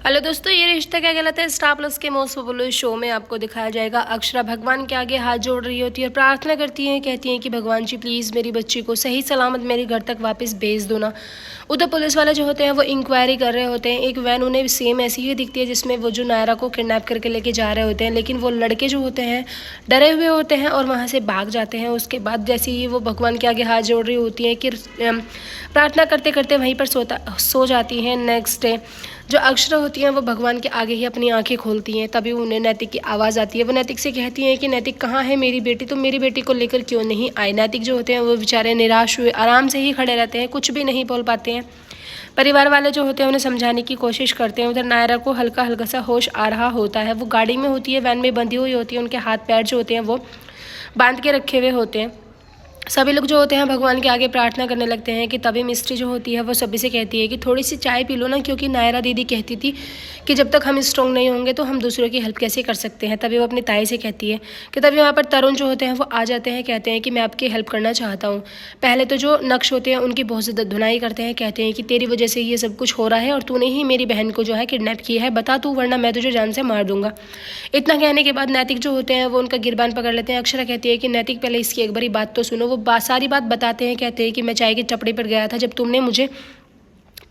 Hello दोस्तों, ये रिश्ता क्या कहलाता है स्टार प्लस के मोस्ट पॉपुलर शो में आपको दिखाया जाएगा। अक्षरा भगवान के आगे हाथ जोड़ रही होती है और प्रार्थना करती है, कहती हैं कि भगवान जी प्लीज़ मेरी बच्ची को सही सलामत मेरे घर तक वापस भेज दो ना। उधर पुलिस वाले जो होते हैं वो इंक्वायरी कर रहे होते हैं। एक वैन उन्हें सेम ऐसी ही दिखती है जिसमें वो जो नायरा को किडनैप करके लेके जा रहे होते हैं, लेकिन वो लड़के जो होते हैं डरे हुए होते हैं और वहाँ से भाग जाते हैं। उसके बाद जैसे ही वो भगवान के आगे हाथ जोड़ रही होती हैं कि प्रार्थना करते करते वहीं पर सो जाती हैं। नेक्स्ट डे जो अक्षरा होती हैं वो भगवान के आगे ही अपनी आंखें खोलती हैं। तभी उन्हें नैतिक की आवाज़ आती है। वो नैतिक से कहती हैं कि नैतिक कहाँ है मेरी बेटी, तुम मेरी बेटी को लेकर क्यों नहीं आए। नैतिक जो होते हैं वो बेचारे निराश हुए आराम से ही खड़े रहते हैं, कुछ भी नहीं बोल पाते हैं। परिवार वाले जो होते हैं उन्हें समझाने की कोशिश करते हैं। उधर नायरा को हल्का हल्का सा होश आ रहा होता है। वो गाड़ी में होती है, वैन में बंधी हुई होती है, उनके हाथ पैर जो होते हैं वो बांध के रखे हुए होते हैं। सभी लोग जो होते हैं भगवान के आगे प्रार्थना करने लगते हैं कि तभी मिस्ट्री जो होती है वो सभी से कहती है कि थोड़ी सी चाय पी लो ना, क्योंकि नायरा दीदी कहती थी कि जब तक हम स्ट्रॉन्ग नहीं होंगे तो हम दूसरों की हेल्प कैसे कर सकते हैं। तभी वो अपनी ताई से कहती है कि तभी वहाँ पर तरुण जो होते हैं वो आ जाते हैं, कहते हैं कि मैं आपकी हेल्प करना चाहता हूँ। पहले तो जो नक्श होते हैं उनकी बहुत ज़्यादा धुनाई करते हैं, कहते हैं कि तेरी वजह से ये सब कुछ हो रहा है और तूने ही मेरी बहन को जो है किडनैप किया है, बता तू वरना मैं तुझे जान से मार दूंगा। इतना कहने के बाद नैतिक जो होते हैं वो उनका गिरबान पकड़ लेते हैं। अक्षरा कहती है कि नैतिक पहले इसकी एक बारी बात तो सुनो। वो सारी बात बताते हैं, कहते हैं कि मैं चाय की टपड़ी पर गया था जब तुमने मुझे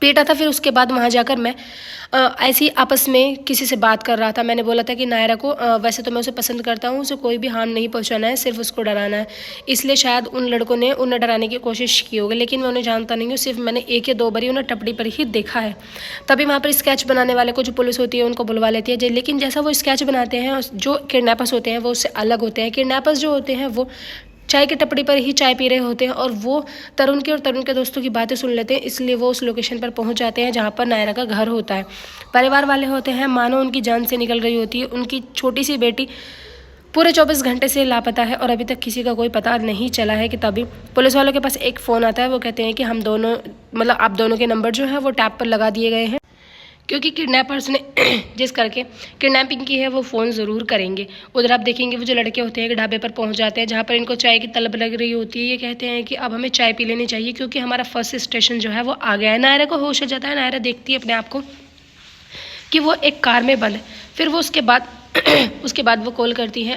पीटा था, फिर उसके बाद वहाँ जाकर मैं ऐसी आपस में किसी से बात कर रहा था। मैंने बोला था कि नायरा को वैसे तो मैं उसे पसंद करता हूँ, उसे कोई भी हार्म नहीं पहुँचाना है, सिर्फ उसको डराना है। इसलिए शायद उन लड़कों ने उन्हें डराने की कोशिश की होगी, लेकिन मैं उन्हें जानता नहीं हूँ। सिर्फ मैंने 1 या 2 बारी उन्हें टपड़ी पर ही देखा है। तभी वहाँ पर स्केच बनाने वाले को जो पुलिस होती है उनको बुलवा लेती है। लेकिन जैसा वो स्केच बनाते हैं जो किडनैपर्स होते हैं वो उससे अलग होते हैं। किडनैपर्स जो होते हैं वो चाय की टपड़ी पर ही चाय पी रहे होते हैं और वो तरुण के और तरुण के दोस्तों की बातें सुन लेते हैं। इसलिए वो उस लोकेशन पर पहुंच जाते हैं जहां पर नायरा का घर होता है। परिवार वाले होते हैं मानो उनकी जान से निकल रही होती है। उनकी छोटी सी बेटी पूरे 24 घंटे से लापता है और अभी तक किसी का कोई पता नहीं चला है। कि तभी पुलिस वालों के पास एक फ़ोन आता है। वो कहते हैं कि हम दोनों मतलब आप दोनों के नंबर जो है वो टैप पर लगा दिए गए हैं, क्योंकि किडनैपर्स ने जिस करके किडनैपिंग की है वो फ़ोन ज़रूर करेंगे। उधर आप देखेंगे वो जो लड़के होते हैं ढाबे पर पहुंच जाते हैं जहां पर इनको चाय की तलब लग रही होती है। ये कहते हैं कि अब हमें चाय पी लेनी चाहिए क्योंकि हमारा फर्स्ट स्टेशन जो है वो आ गया है। नायरा को होश हो जाता है। नायरा देखती है अपने आप को कि वो एक कार में बंद है। फिर वो उसके बाद वो कॉल करती है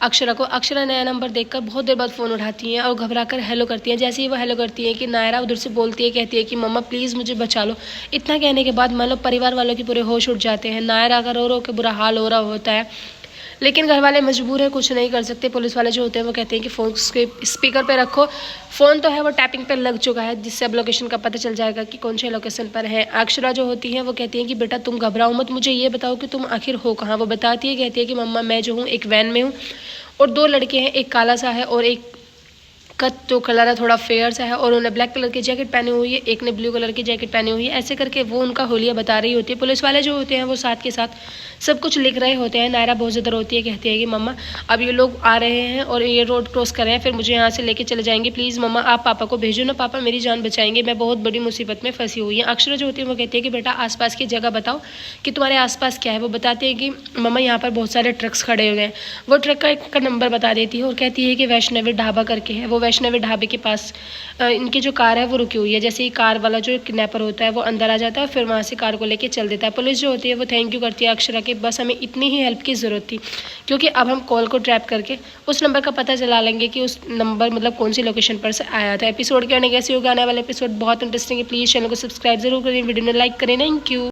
अक्षरा को। अक्षरा नया नंबर देखकर बहुत देर बाद फ़ोन उठाती हैं और घबराकर हेलो करती हैं। जैसे ही वो हेलो करती है कि नायरा उधर से बोलती है, कहती है कि मम्मा प्लीज़ मुझे बचा लो। इतना कहने के बाद मतलब परिवार वालों के पूरे होश उड़ जाते हैं। नायरा का रो रो के बुरा हाल हो रहा होता है, लेकिन घर वाले मजबूर है, कुछ नहीं कर सकते। पुलिस वाले जो होते हैं वो कहते हैं कि फ़ोन के स्पीकर पे रखो। फ़ोन तो है वो टैपिंग पे लग चुका है, जिससे अब लोकेशन का पता चल जाएगा कि कौन से लोकेशन पर है। अक्षरा जो होती है वो कहती है कि बेटा तुम घबराओ मत, मुझे ये बताओ कि तुम आखिर हो कहाँ। वो बताती है, कहती है कि मम्मा मैं जो हूँ एक वैन में हूँ और 2 लड़के हैं, एक काला सा है और एक का जो कलर है थोड़ा फेयर सा है और उन्होंने ब्लैक कलर की जैकेट पहनी हुई है, एक ने ब्लू कलर की जैकेट पहनी हुई है। ऐसे करके वो उनका होलिया बता रही होती है। पुलिस वाले जो होते हैं वो साथ के साथ सब कुछ लिख रहे होते हैं। नायरा बहुत ज़्यादा रोती है, कहती है कि मम्मा अब ये लोग आ रहे हैं और ये रोड क्रॉस कर रहे हैं, फिर मुझे यहाँ से लेके चले जाएंगे, प्लीज़ मम्मा आप पापा को भेजो ना, पापा मेरी जान बचाएंगे, मैं बहुत बड़ी मुसीबत में फंसी हुई है। अक्षरा जो होती है वो कहती है कि बेटा आसपास की जगह बताओ कि तुम्हारे आसपास क्या है। वो बताती है कि मम्मा यहाँ पर बहुत सारे ट्रक्स खड़े हुए हैं। वो ट्रक का नंबर बता देती है और कहती है कि वैष्णवी ढाबा करके है। वो वैष्णवी ढाबे के पास इनकी जो कार है वो रुकी हुई है। जैसे ही कार वाला जो किडनैपर होता है वो अंदर आ जाता है और फिर वहाँ से कार को लेके चल देता है। पुलिस जो होती है वो थैंक यू करती है अक्षरा के, बस हमें इतनी ही हेल्प की ज़रूरत थी, क्योंकि अब हम कॉल को ट्रैप करके उस नंबर का पता चला लेंगे कि उस नंबर मतलब कौन सी लोकेशन पर से आया था। एपिसोड के आने कैसे होगा, आने वाला एपिसोड बहुत इंटरेस्टिंग है। प्लीज़ चैनल को सब्सक्राइब जरूर करें, वीडियो में लाइक करें। Thank you.